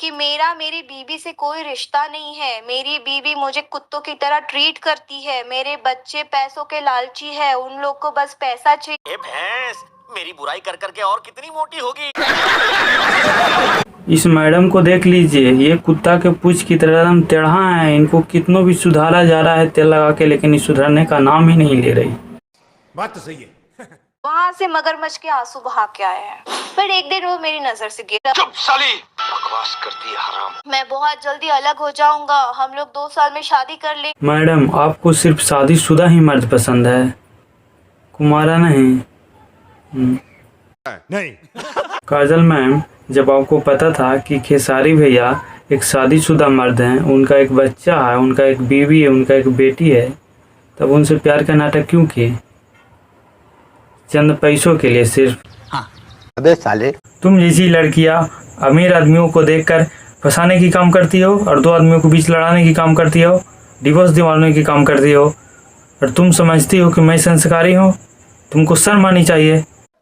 कि मेरा मेरी बीवी से कोई रिश्ता नहीं है। मेरी बीवी मुझे कुत्तों की तरह ट्रीट करती है। मेरे बच्चे पैसों के लालची है, उन लोग को बस पैसा चाहिए। ए भैंस, मेरी बुराई कर करके और कितनी मोटी होगी। इस मैडम को देख लीजिए, ये कुत्ता के पूंछ की तरह एकदम टेढ़ा है। इनको कितनों भी सुधारा जा रहा है तेल लगा के, लेकिन इस सुधरने का नाम ही नहीं ले रही। बात तो सही है। वहां से मगरमच्छ के आंसू बहा के आए हैं, पर एक दिन वो मेरी नजर से गिरा। चुप साली, बकवास करती है हराम। मैं बहुत जल्दी अलग हो जाऊंगा, हम लोग 2 साल में शादी कर ले। मैडम, आपको सिर्फ शादीशुदा ही मर्द पसंद है, कुमारा नहीं। नहीं। काजल मैम, जब आपको पता था कि खेसारी भैया एक शादीशुदा मर्द हैं, उनका एक बच्चा है, उनका एक बीवी है, उनका एक बेटी है, तब उनसे प्यार का नाटक क्यों किए? चंद पैसों के लिए सिर्फ। अबे साले, तुम जैसी लड़कियां अमीर आदमियों को देखकर फंसाने की काम करती हो और 2 आदमियों के बीच लड़ाने की काम करती हो, डिवोर्स दिलवाने की काम करती हो, और तुम समझती हो कि मैं संस्कारी हूँ। तुमको शर्म आनी चाहिए।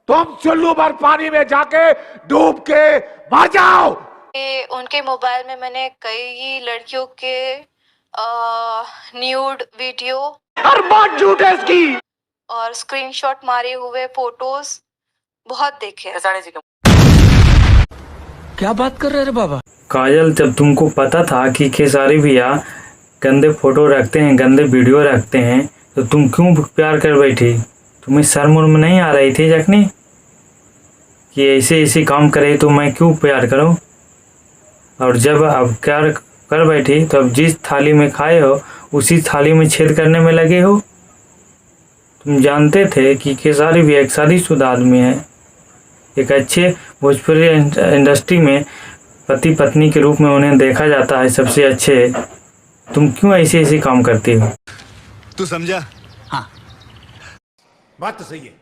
तुम चुल्लू भर पानी में जाके डूब के मर जाओ। उनके मोबाइल में मैंने कई लड़कियों के न्यूड वीडियो हर बात झूठ है इसकी। और स्क्रीनशॉट मारे हुए फोटोज बहुत देखे। क्या बात कर रहे रे बाबा? काजल, जब तुमको पता था कि खेसारी भैया गंदे फोटो रखते हैं, गंदे वीडियो रखते हैं, तो तुम क्यों प्यार कर बैठी? तुम्हें शर्म उर्म नहीं आ रही थी जखनी कि ऐसे ऐसे काम करे तो मैं क्यों प्यार करूं? और जब अब प्यार कर बैठी तो अब जिस थाली में खाए हो उसी थाली में छेद करने में लगे हो। तुम जानते थे कि खेसारी भी एक शादीशुदा आदमी है, एक अच्छे भोजपुरी इंडस्ट्री में पति पत्नी के रूप में उन्हें देखा जाता है सबसे अच्छे। तुम क्यों ऐसे ऐसे काम करती हो? तू समझा? हाँ। बात तो सही है।